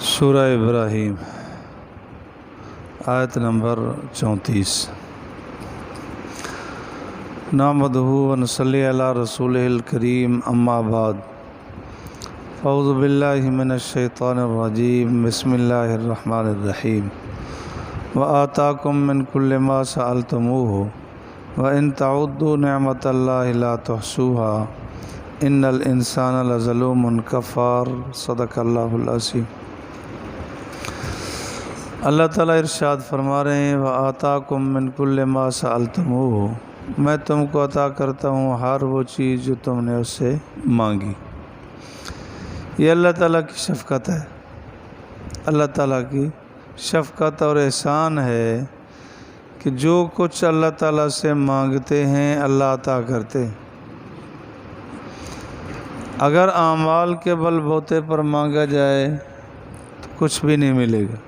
سورہ ابراہیم آیت نمبر 34۔ نحمدہ ونصلی علی رسولہ الکریم، اما بعد، اعوذ باللہ من الشیطان الرجیم، بسم اللہ الرحمن الرحیم۔ وآتاکم من کل ما سألتموہ وإن تعدوا نعمت اللہ لا تحصوها ان الانسان لظلوم کفار۔ صدق اللہ العظیم۔ اللہ تعالیٰ ارشاد فرما رہے ہیں، وآتاکم من کل ما سألتموہ، میں تم کو عطا کرتا ہوں ہر وہ چیز جو تم نے اس سے مانگی۔ یہ اللہ تعالیٰ کی شفقت ہے، اللہ تعالیٰ کی شفقت اور احسان ہے کہ جو کچھ اللہ تعالیٰ سے مانگتے ہیں اللہ عطا کرتے ہیں۔ اگر اعمال کے بل بوتے پر مانگا جائے تو کچھ بھی نہیں ملے گا۔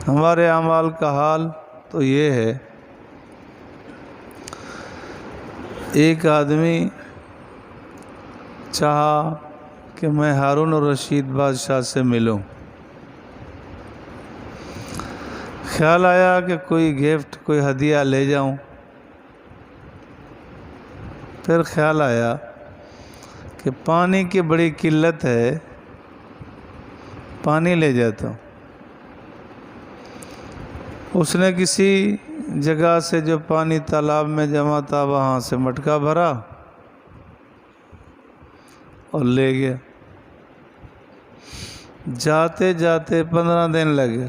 ہمارے اعمال کا حال تو یہ ہے، ایک آدمی چاہا کہ میں ہارون الرشید بادشاہ سے ملوں، خیال آیا کہ کوئی گفٹ، کوئی ہدیہ لے جاؤں، پھر خیال آیا کہ پانی کی بڑی قلت ہے، پانی لے جاتا ہوں۔ اس نے کسی جگہ سے جو پانی تالاب میں جمع تھا وہاں سے مٹکا بھرا اور لے گیا۔ جاتے جاتے 15 دن لگے،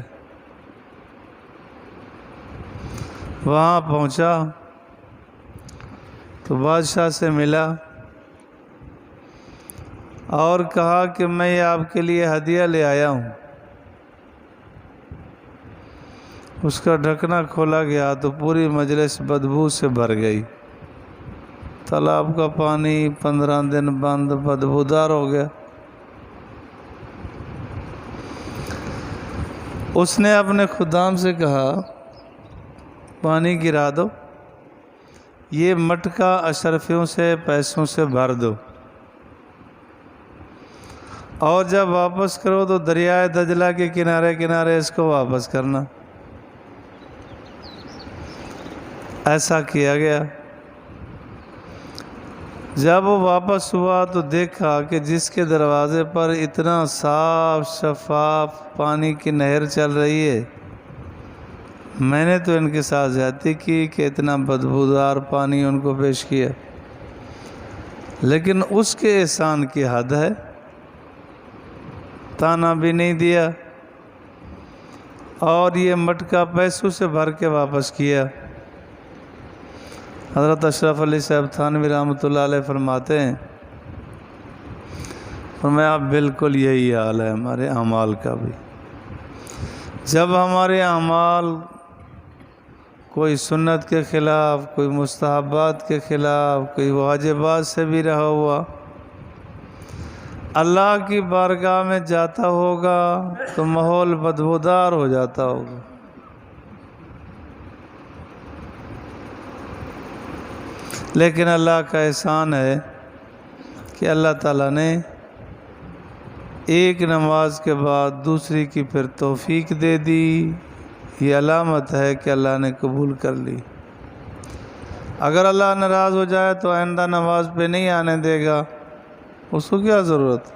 وہاں پہنچا تو بادشاہ سے ملا اور کہا کہ میں یہ آپ کے لیے ہدیہ لے آیا ہوں۔ اس کا ڈھکنا کھولا گیا تو پوری مجلس بدبو سے بھر گئی۔ تالاب کا پانی 15 دن بند، بدبودار ہو گیا۔ اس نے اپنے خدام سے کہا، پانی گرا دو، یہ مٹکا اشرفیوں سے، پیسوں سے بھر دو، اور جب واپس کرو تو دریائے دجلہ کے کنارے کنارے اس کو واپس کرنا۔ ایسا کیا گیا۔ جب وہ واپس ہوا تو دیکھا کہ جس کے دروازے پر اتنا صاف شفاف پانی کی نہر چل رہی ہے، میں نے تو ان کے ساتھ زیادتی کی کہ اتنا بدبودار پانی ان کو پیش کیا، لیکن اس کے احسان کی حد ہے، تانا بھی نہیں دیا اور یہ مٹکا پیسوں سے بھر کے واپس کیا۔ حضرت اشرف علی صاحب تھانوی رحمۃ اللہ علیہ فرماتے ہیں، فرمایا بالکل یہی حال ہے ہمارے اعمال کا بھی۔ جب ہمارے اعمال کوئی سنت کے خلاف، کوئی مستحبات کے خلاف، کوئی واجبات سے بھی رہا ہوا اللہ کی بارگاہ میں جاتا ہوگا تو ماحول بدبودار ہو جاتا ہوگا۔ لیکن اللہ کا احسان ہے کہ اللہ تعالیٰ نے ایک نماز کے بعد دوسری کی پھر توفیق دے دی۔ یہ علامت ہے کہ اللہ نے قبول کر لی۔ اگر اللہ ناراض ہو جائے تو آئندہ نماز پہ نہیں آنے دے گا، اس کو کیا ضرورت؟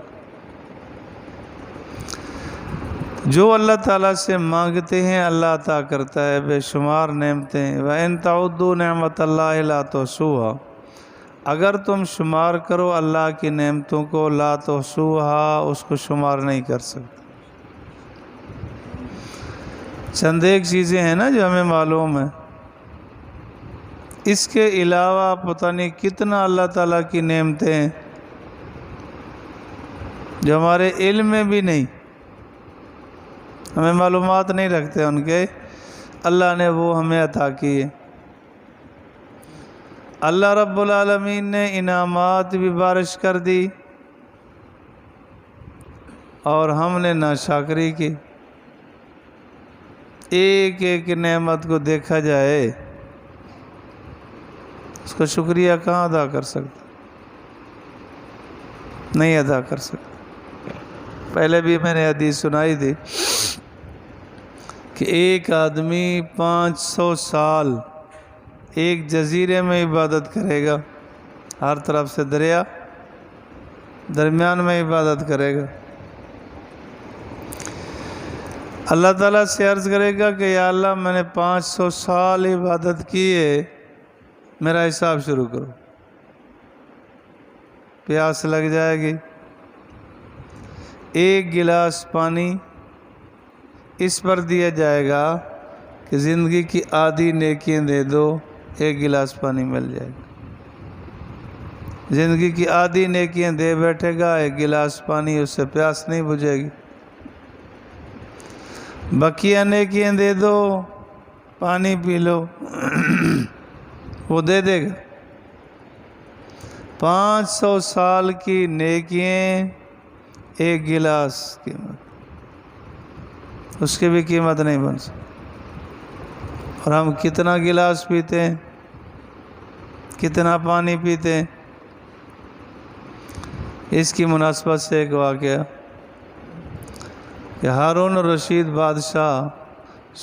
جو اللہ تعالیٰ سے مانگتے ہیں اللہ عطا کرتا ہے، بے شمار نعمتیں۔ وَإِن تَعُدُّوا نِعْمَتَ اللَّهِ لَا تُحْصُوهَا، اگر تم شمار کرو اللہ کی نعمتوں کو، لا تحصوها، اس کو شمار نہیں کر سکتے۔ چند ایک چیزیں ہیں نا جو ہمیں معلوم ہے، اس کے علاوہ پتہ نہیں کتنا اللہ تعالیٰ کی نعمتیں ہیں جو ہمارے علم میں بھی نہیں، ہمیں معلومات نہیں رکھتے ان کے، اللہ نے وہ ہمیں عطا کیے۔ اللہ رب العالمین نے انعامات بھی بارش کر دی اور ہم نے ناشکری کی۔ ایک ایک نعمت کو دیکھا جائے، اس کا شکریہ کہاں ادا کر سکتے؟ نہیں ادا کر سکتے۔ پہلے بھی میں نے حدیث سنائی تھی کہ ایک آدمی 500 سال ایک جزیرے میں عبادت کرے گا، ہر طرف سے دریا، درمیان میں عبادت کرے گا، اللہ تعالیٰ سے عرض کرے گا کہ یا اللہ میں نے 500 سال عبادت کی ہے، میرا حساب شروع کرو۔ پیاس لگ جائے گی، ایک گلاس پانی اس پر دیا جائے گا کہ زندگی کی آدھی نیکیاں دے دو، ایک گلاس پانی مل جائے گا۔ زندگی کی آدھی نیکیاں دے بیٹھے گا، ایک گلاس پانی، اس سے پیاس نہیں بجھے گی۔ بقیہ نیکیاں دے دو، پانی پی لو، وہ دے دے گا۔ 500 سال کی نیکیاں ایک گلاس قیمت، اس کی بھی قیمت نہیں بن سکتی۔ اور ہم کتنا گلاس پیتے ہیں، کتنا پانی پیتے ہیں۔ اس کی مناسبت سے ایک واقعہ کہ ہارون الرشید بادشاہ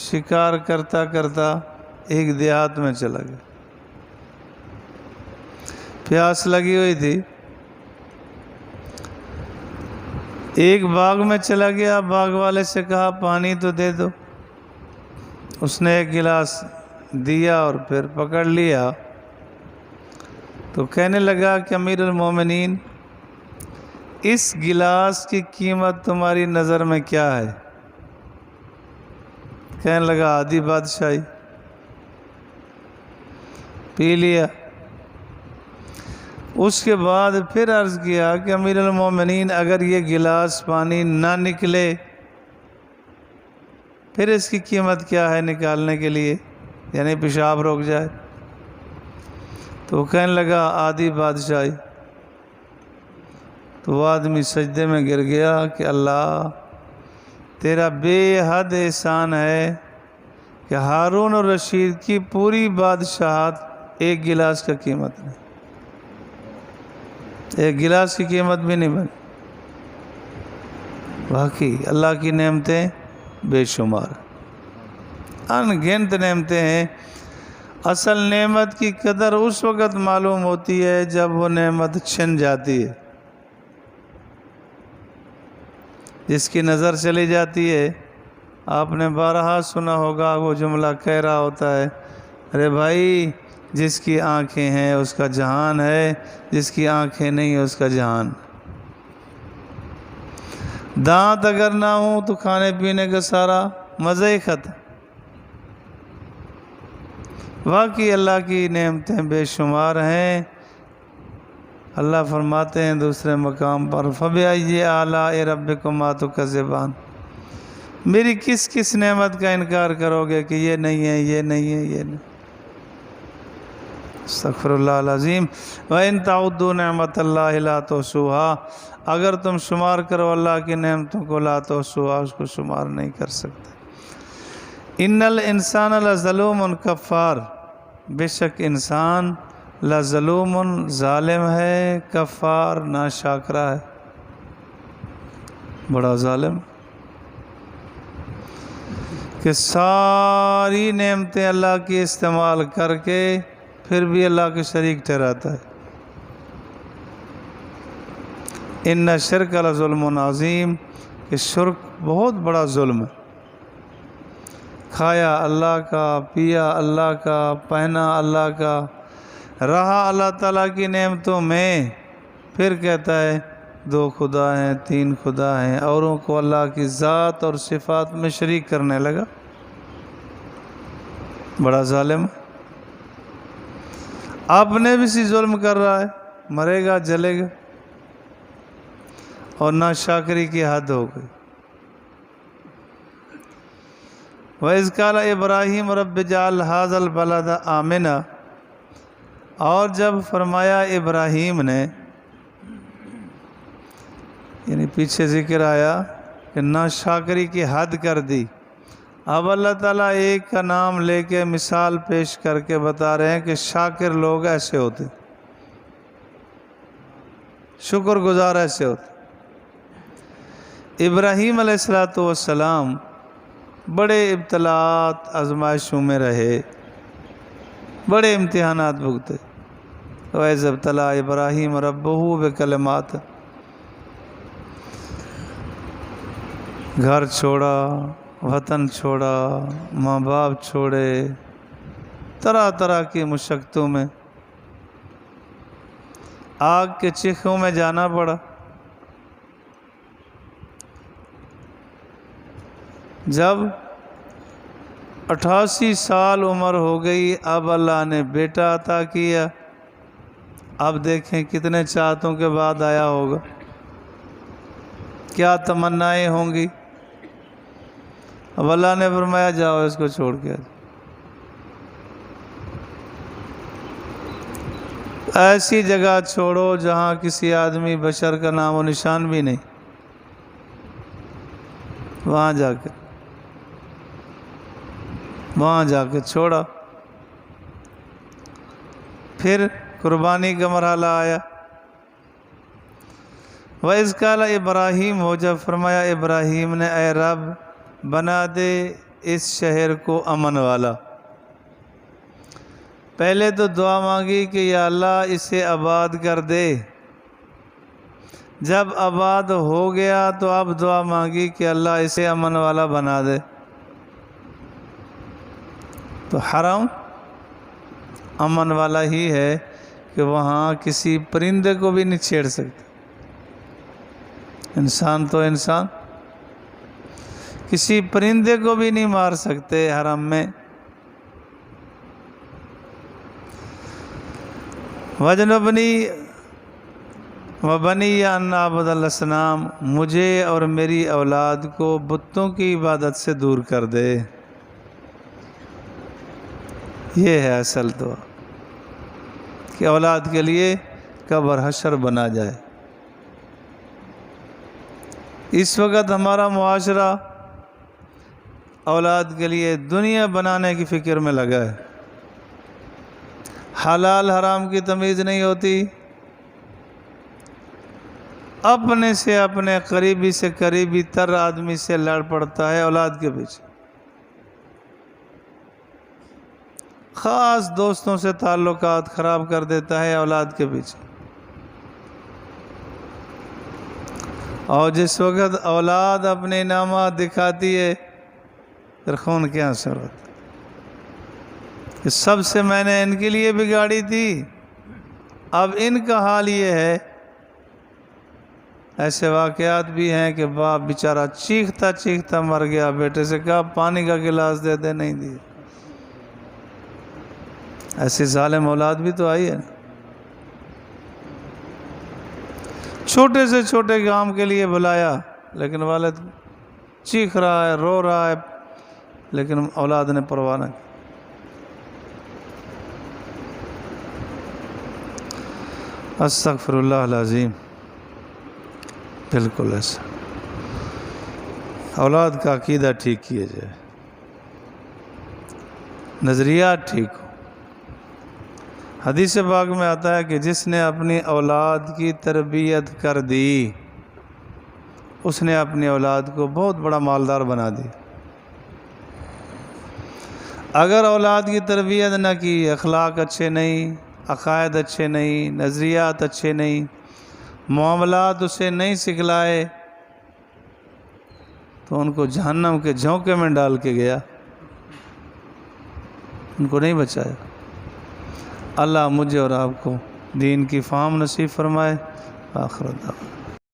شکار کرتا کرتا ایک دیہات میں چلا گیا، پیاس لگی ہوئی تھی، ایک باغ میں چلا گیا، باغ والے سے کہا پانی تو دے دو، اس نے ایک گلاس دیا اور پھر پکڑ لیا، تو کہنے لگا کہ امیر المومنین اس گلاس کی قیمت تمہاری نظر میں کیا ہے؟ کہنے لگا آدھی بادشاہی، پی لیا۔ اس کے بعد پھر عرض کیا کہ امیر المومنین اگر یہ گلاس پانی نہ نکلے پھر اس کی قیمت کیا ہے نکالنے کے لیے، یعنی پیشاب رک جائے؟ تو وہ کہنے لگا آدھی بادشاہی۔ تو وہ آدمی سجدے میں گر گیا کہ اللہ تیرا بے حد احسان ہے کہ ہارون الرشید کی پوری بادشاہت ایک گلاس کا قیمت نہیں، ایک گلاس کی قیمت بھی نہیں بنی۔ واقعی اللہ کی نعمتیں بے شمار، ان گنت نعمتیں ہیں۔ اصل نعمت کی قدر اس وقت معلوم ہوتی ہے جب وہ نعمت چھن جاتی ہے۔ جس کی نظر چلی جاتی ہے، آپ نے بارہا سنا ہوگا وہ جملہ کہہ رہا ہوتا ہے، ارے بھائی جس کی آنکھیں ہیں اس کا جہان ہے، جس کی آنکھیں نہیں اس کا جہان۔ دانت اگر نہ ہوں تو کھانے پینے کا سارا مزہ ہی ختم۔ واقعی اللہ کی نعمتیں بے شمار ہیں۔ اللہ فرماتے ہیں دوسرے مقام پر فَبِأَيِّ آلَاءِ رَبِّكُمَا تُكَذِّبَانِ، میری کس کس نعمت کا انکار کرو گے کہ یہ نہیں ہے، یہ نہیں ہے، یہ نہیں۔ استغفر اللہ العظیم۔ وَإِن تَعُدُّوا نِعْمَتَ اللَّهِ لَا تُحْصُوهَا، اگر تم شمار کرو اللہ کی نعمتوں کو لا تحصوها، اس کو شمار نہیں کر سکتے۔ ان الانسان لظلوم کفار، بے شک انسان لظلوم ظالم ہے، کفار ناشاکرہ ہے، بڑا ظالم کہ ساری نعمتیں اللہ کی استعمال کر کے پھر بھی اللہ کے شریک ٹھہراتا ہے۔ ان الشرک لظلم عظیم، کہ شرک بہت بڑا ظلم ہے۔ کھایا اللہ کا، پیا اللہ کا، پہنا اللہ کا، رہا اللہ تعالیٰ کی نعمتوں میں، پھر کہتا ہے 2 خدا ہیں، 3 خدا ہیں، اوروں کو اللہ کی ذات اور صفات میں شریک کرنے لگا، بڑا ظالم۔ اپنے بھی سی ظلم کر رہا ہے، مرے گا جلے گا، اور ناشاکری کی حد ہو گئی۔ وَإِذْ قَالَ إِبْرَاهِيمُ رَبِّ اجْعَلْ هَٰذَا الْبَلَدَ آمِنًا، اور جب فرمایا ابراہیم نے، یعنی پیچھے ذکر آیا کہ ناشاکری کی حد کر دی، اب اللہ تعالیٰ ایک کا نام لے کے مثال پیش کر کے بتا رہے ہیں کہ شاکر لوگ ایسے ہوتے، شکر گزار ایسے ہوتے۔ ابراہیم علیہ السلام بڑے ابتلاءات آزمائشوں میں رہے، بڑے امتحانات بھگتے۔ وَإِذِ ابْتَلَىٰ إِبْرَاهِيمَ رَبُّهُ بِكَلِمَاتٍ، گھر چھوڑا، وطن چھوڑا، ماں باپ چھوڑے، طرح طرح کی مشقتوں میں، آگ کے چیخوں میں جانا پڑا۔ جب 88 سال عمر ہو گئی، اب اللہ نے بیٹا عطا کیا۔ اب دیکھیں کتنے چاہتوں کے بعد آیا ہوگا، کیا تمنائیں ہوں گی۔ اب اللہ نے فرمایا جاؤ اس کو چھوڑ کے۔ ایسی جگہ چھوڑو جہاں کسی آدمی بشر کا نام و نشان بھی نہیں، وہاں جا کے چھوڑا۔ پھر قربانی کا مرحلہ آیا۔ وَإِذْ قَالَ ابراہیم، ہو جب فرمایا ابراہیم نے اے رب بنا دے اس شہر کو امن والا۔ پہلے تو دعا مانگی کہ یا اللہ اسے آباد کر دے، جب آباد ہو گیا تو اب دعا مانگی کہ اللہ اسے امن والا بنا دے۔ تو حرم امن والا ہی ہے کہ وہاں کسی پرندے کو بھی نہیں چھیڑ سکتے، انسان تو انسان، کسی پرندے کو بھی نہیں مار سکتے حرم میں۔ وَجْنُبْنِي وَبَنِيَّ أَن نَّعْبُدَ الْأَصْنَامَ، مجھے اور میری اولاد کو بتوں کی عبادت سے دور کر دے۔ یہ ہے اصل دعا کہ اولاد کے لیے قبر حشر بنا جائے۔ اس وقت ہمارا معاشرہ اولاد کے لیے دنیا بنانے کی فکر میں لگا ہے، حلال حرام کی تمیز نہیں ہوتی، اپنے سے اپنے قریبی سے قریبی تر آدمی سے لڑ پڑتا ہے اولاد کے پیچھے، خاص دوستوں سے تعلقات خراب کر دیتا ہے اولاد کے پیچھے۔ اور جس وقت اولاد اپنے انعامات دکھاتی ہے پھر خون کیا اثر ہوتا ہے کہ سب سے میں نے ان کے لیے بگاڑی تھی، اب ان کا حال یہ ہے۔ ایسے واقعات بھی ہیں کہ باپ بیچارہ چیختا چیختا مر گیا، بیٹے سے کہا پانی کا گلاس دے دے، نہیں دیا۔ ایسی ظالم اولاد بھی تو آئی ہے۔ چھوٹے سے چھوٹے کام کے لیے بلایا لیکن والد چیخ رہا ہے، رو رہا ہے، لیکن اولاد نے پرواہ نہ کی۔ استغفر اللہ العظیم، بالکل ایسا۔ اولاد کا عقیدہ ٹھیک کیا جائے، نظریات ٹھیک ہو۔ حدیث پاک میں آتا ہے کہ جس نے اپنی اولاد کی تربیت کر دی اس نے اپنی اولاد کو بہت بڑا مالدار بنا دی۔ اگر اولاد کی تربیت نہ کی، اخلاق اچھے نہیں، عقائد اچھے نہیں، نظریات اچھے نہیں، معاملات اسے نہیں سکھلائے تو ان کو جہنم کے جھونکے میں ڈال کے گیا، ان کو نہیں بچایا۔ اللہ مجھے اور آپ کو دین کی فہم نصیب فرمائے۔ آخر دعوانا